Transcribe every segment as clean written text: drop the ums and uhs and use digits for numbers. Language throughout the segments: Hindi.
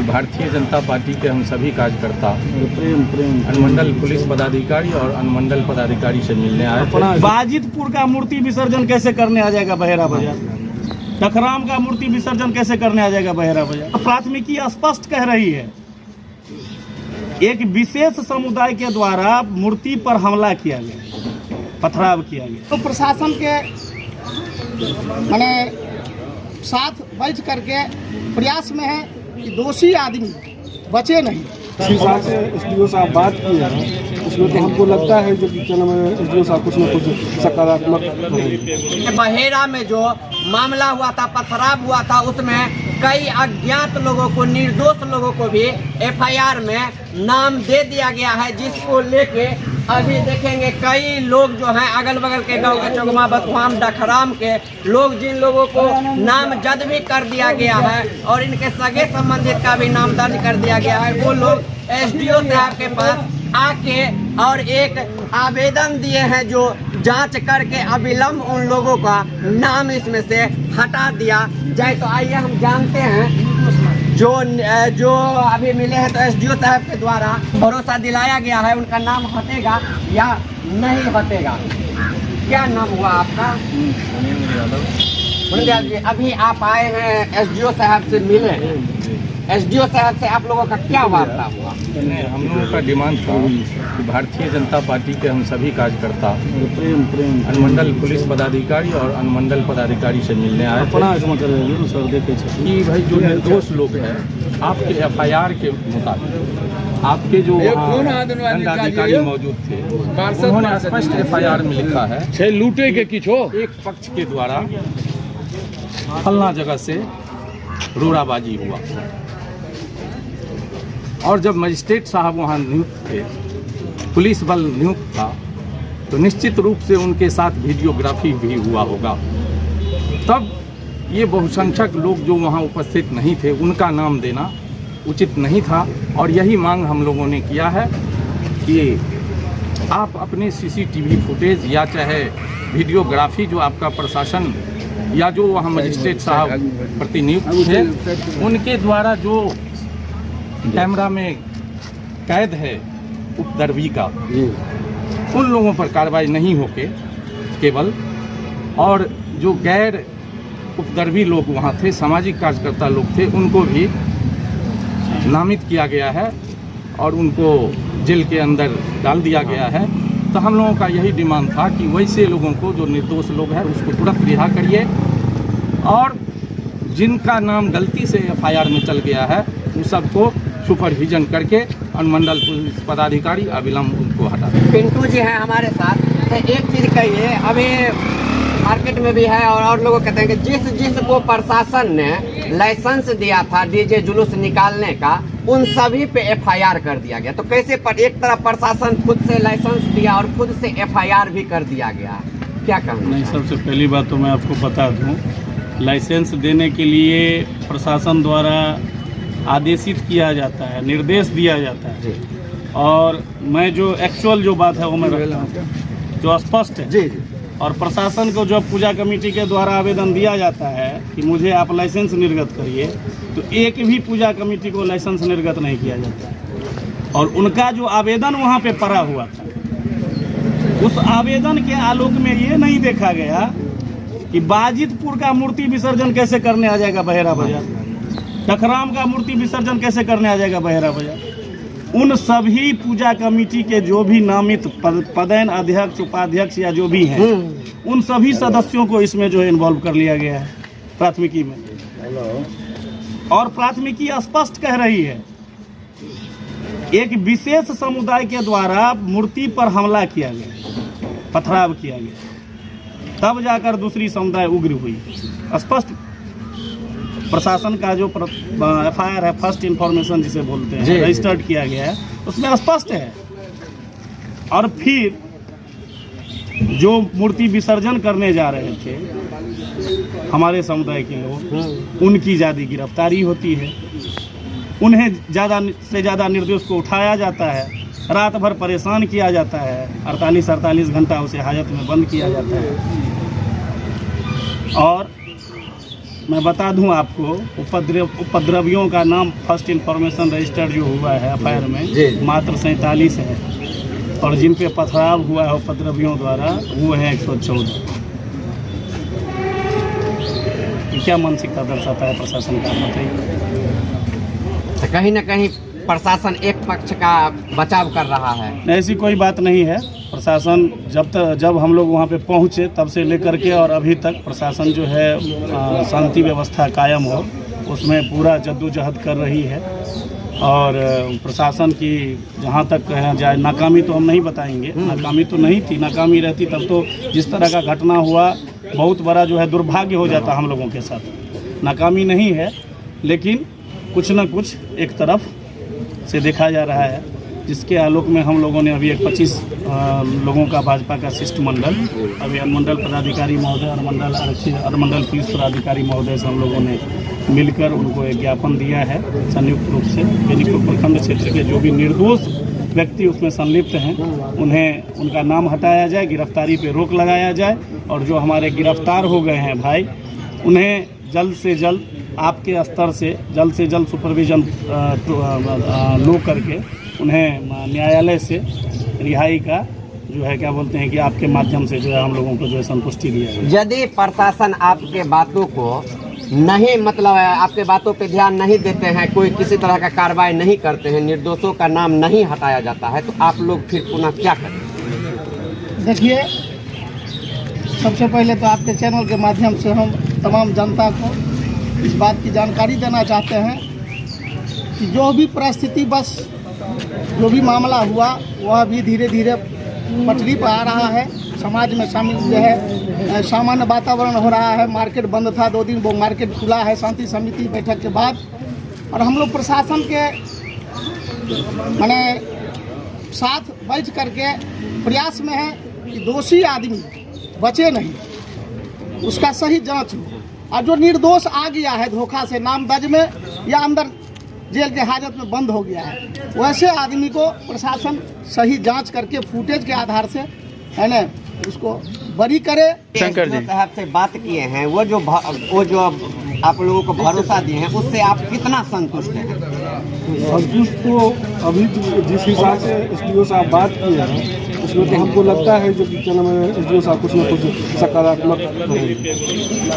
भारतीय जनता पार्टी के हम सभी कार्यकर्ता अनुमंडल पुलिस पदाधिकारी और अनुमंडल पदाधिकारी से मिलने आए थे। बाजितपुर का मूर्ति विसर्जन कैसे करने आ जाएगा बहेरा बाजार? टखराम का मूर्ति विसर्जन कैसे करने आ जाएगा बहेरा बाजार? प्राथमिकी स्पष्ट कह रही है, एक विशेष समुदाय के द्वारा मूर्ति पर हमला किया गया, पथराव किया गया। तो प्रशासन के माने साथ बैठ करके प्रयास में है कि दोषी आदमी बचे नहीं। साहब से एसडीओ साहब बात की है, उसमें तो हमको लगता है जो कि एसडीओ साहब कुछ न कुछ सकारात्मक। बहेरा में जो मामला हुआ था, पथराव हुआ था, उसमें कई अज्ञात लोगों को, निर्दोष लोगों को भी एफआईआर में नाम दे दिया गया है, जिसको लेके अभी देखेंगे कई लोग जो हैं अगल बगल के गांव के चौगमा बथुआम डखराम के लोग, जिन लोगों को नामजद भी कर दिया गया है और इनके सगे संबंधित का भी नाम दर्ज कर दिया गया है, वो लोग एसडीओ साहब के पास आके और एक आवेदन दिए हैं जो जांच करके अविलंब उन लोगों का नाम इसमें से हटा दिया जाए। तो आइए हम जानते हैं जो अभी मिले हैं, तो एसडीओ साहब के द्वारा भरोसा दिलाया गया है उनका नाम हटेगा या नहीं हटेगा। क्या नाम हुआ आपका? मुनियाल जी, अभी आप आए हैं एसडीओ साहब से मिले, एसडीओ साहब से आप लोगों का क्या वार्ता हुआ? हम लोगों का डिमांड था कि भारतीय जनता पार्टी के हम सभी कार्यकर्ता अनुमंडल पुलिस पदाधिकारी और अनुमंडल पदाधिकारी से मिलने आए थे कि भाई जो निर्दोष लोग हैं, आपके एफआईआर के मुताबिक आपके जो दंडाधिकारी मौजूद थे, उन्होंने स्पष्ट एफआईआर में लिखा है लूटे के किछो एक पक्ष के द्वारा फलना जगह से रोड़ाबाजी हुआ। और जब मजिस्ट्रेट साहब वहाँ नियुक्त थे, पुलिस बल नियुक्त था, तो निश्चित रूप से उनके साथ वीडियोग्राफी भी हुआ होगा। तब ये बहुसंख्यक लोग जो वहाँ उपस्थित नहीं थे, उनका नाम देना उचित नहीं था। और यही मांग हम लोगों ने किया है कि आप अपने सीसीटीवी फुटेज या चाहे वीडियोग्राफी जो आपका प्रशासन या जो वहाँ मजिस्ट्रेट साहब प्रतिनियुक्त थे, उनके द्वारा जो कैमरा में कैद है उपद्रवी का, उन लोगों पर कार्रवाई नहीं होके केवल, और जो गैर उपद्रवी लोग वहाँ थे, सामाजिक कार्यकर्ता लोग थे, उनको भी नामित किया गया है और उनको जेल के अंदर डाल दिया गया है। तो हम लोगों का यही डिमांड था कि वैसे लोगों को, जो निर्दोष लोग हैं, उसको तुरंत रिहा करिए और जिनका नाम गलती से एफआईआर में चल गया है, उन सबको सुपरविजन करके अनुमंडल पुलिस पदाधिकारी अविलंब उनको हटा दें। पिंटू जी हैं हमारे साथ। तो एक चीज़ कहिए, अभी मार्केट में भी है और लोग कहते हैं कि जिसको प्रशासन ने लाइसेंस दिया था डीजे जुलूस निकालने का, उन सभी पे एफआईआर कर दिया गया। तो कैसे एक तरफ प्रशासन खुद से लाइसेंस दिया और खुद से एफआईआर भी कर दिया गया, क्या कहना? नहीं, सबसे पहली बात तो मैं आपको बता दूं, लाइसेंस देने के लिए प्रशासन द्वारा आदेशित किया जाता है, निर्देश दिया जाता है, और मैं जो एक्चुअल जो बात है वो मैं रखता हूँ जो स्पष्ट है जी। और प्रशासन को जब पूजा कमेटी के द्वारा आवेदन दिया जाता है कि मुझे आप लाइसेंस निर्गत करिए, तो एक भी पूजा कमेटी को लाइसेंस निर्गत नहीं किया जाता है। और उनका जो आवेदन वहाँ पे पड़ा हुआ था, उस आवेदन के आलोक में ये नहीं देखा गया कि बाजितपुर का मूर्ति विसर्जन कैसे करने आ जाएगा बहेरा बाजार, टखराम का मूर्ति विसर्जन कैसे करने आ जाएगा बहेरा बाजार। उन सभी पूजा कमेटी के जो भी नामित पदेन अध्यक्ष, उपाध्यक्ष या जो भी हैं, उन सभी सदस्यों को इसमें जो है इन्वॉल्व कर लिया गया है प्राथमिकी में। और प्राथमिकी स्पष्ट कह रही है, एक विशेष समुदाय के द्वारा मूर्ति पर हमला किया गया, पथराव किया गया, तब जाकर दूसरी समुदाय उग्र हुई। स्पष्ट प्रशासन का जो एफआईआर है, फर्स्ट इन्फॉर्मेशन जिसे बोलते हैं, रजिस्टर्ड किया गया है, उसमें स्पष्ट है। और फिर जो मूर्ति विसर्जन करने जा रहे थे हमारे समुदाय के लोग, उनकी ज़्यादा गिरफ्तारी होती है, उन्हें ज़्यादा से ज़्यादा निर्दोष को उठाया जाता है, रात भर परेशान किया जाता है, 48 घंटा उसे हाजत में बंद किया जाता है। और मैं बता दूं आपको, उपद्रवियों का नाम फर्स्ट इंफॉर्मेशन रजिस्टर जो हुआ है एफआईआर में मात्र 47 है, और जिन पे पथराव हुआ है उपद्रवियों द्वारा वो है 114। क्या मानसिकता दर्शाता है प्रशासन का, बताइए। तो कहीं ना कहीं प्रशासन एक पक्ष का बचाव कर रहा है। ऐसी कोई बात नहीं है। प्रशासन जब हम लोग वहाँ पे पहुँचे तब से लेकर के और अभी तक प्रशासन जो है शांति व्यवस्था कायम हो उसमें पूरा जद्दोजहद कर रही है। और प्रशासन की जहाँ तक कहा जाए, नाकामी तो हम नहीं बताएंगे, नाकामी तो नहीं थी। नाकामी रहती तब तो जिस तरह का घटना हुआ बहुत बड़ा जो है दुर्भाग्य हो जाता हम लोगों के साथ। नाकामी नहीं है, लेकिन कुछ न कुछ एक तरफ से देखा जा रहा है, जिसके आलोक में हम लोगों ने अभी एक 25 लोगों का भाजपा का शिष्टमंडल, अभी अनुमंडल पदाधिकारी महोदय, अनुमंडल आरक्षी, अनुमंडल पुलिस पदाधिकारी महोदय से हम लोगों ने मिलकर उनको एक ज्ञापन दिया है संयुक्त रूप से। बेनीपुर प्रखंड क्षेत्र के जो भी निर्दोष व्यक्ति उसमें संलिप्त हैं उन्हें उनका नाम हटाया जाए, गिरफ्तारी पे रोक लगाया जाए, और जो हमारे गिरफ्तार हो गए हैं भाई उन्हें जल्द से जल्द आपके स्तर से जल्द सुपरविजन लो करके उन्हें न्यायालय से रिहाई का जो है क्या बोलते हैं कि आपके माध्यम से जो है हम लोगों को जो है संतुष्टि दिया है। यदि प्रशासन आपके बातों को नहीं, मतलब आपके बातों पे ध्यान नहीं देते हैं, कोई किसी तरह का कार्रवाई नहीं करते हैं, निर्दोषों का नाम नहीं हटाया जाता है, तो आप लोग फिर पुनः क्या करें? देखिए, सबसे पहले तो आपके चैनल के माध्यम से हम तमाम जनता को इस बात की जानकारी देना चाहते हैं कि जो भी परिस्थिति, बस जो भी मामला हुआ वह भी धीरे धीरे पटरी पर आ रहा है। समाज में शामिल जो है सामान्य वातावरण हो रहा है। मार्केट बंद था 2 दिन, वो मार्केट खुला है शांति समिति बैठक के बाद। और हम लोग प्रशासन के माने साथ बैठ करके प्रयास में है कि दोषी आदमी बचे नहीं, उसका सही जांच हो, और जो निर्दोष आ गया है धोखा से नाम दर्ज में या अंदर जेल के हाजत में बंद हो गया है, वैसे आदमी को प्रशासन सही जांच करके फुटेज के आधार से है ना उसको बरी करे। शंकर जी साहब से बात किए हैं, वो जो आप लोगों को भरोसा दिए हैं उससे आप कितना संतुष्ट हैं? संतुष्ट तो अभी जिस हिसाब से एसडीओ साहब बात किए हैं उसमें तो हमको लगता है जो कि एसडीओ साहब कुछ न कुछ सकारात्मक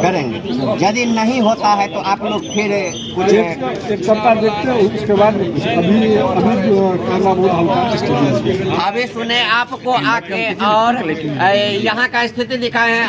करेंगे। यदि नहीं होता है तो आप लोग फिर कुछ एक सप्ताह देखते हैं, उसके बाद अभी करना बहुत हल्का। अभी सुने आपको आके और यहाँ का स्थिति दिखाए हैं।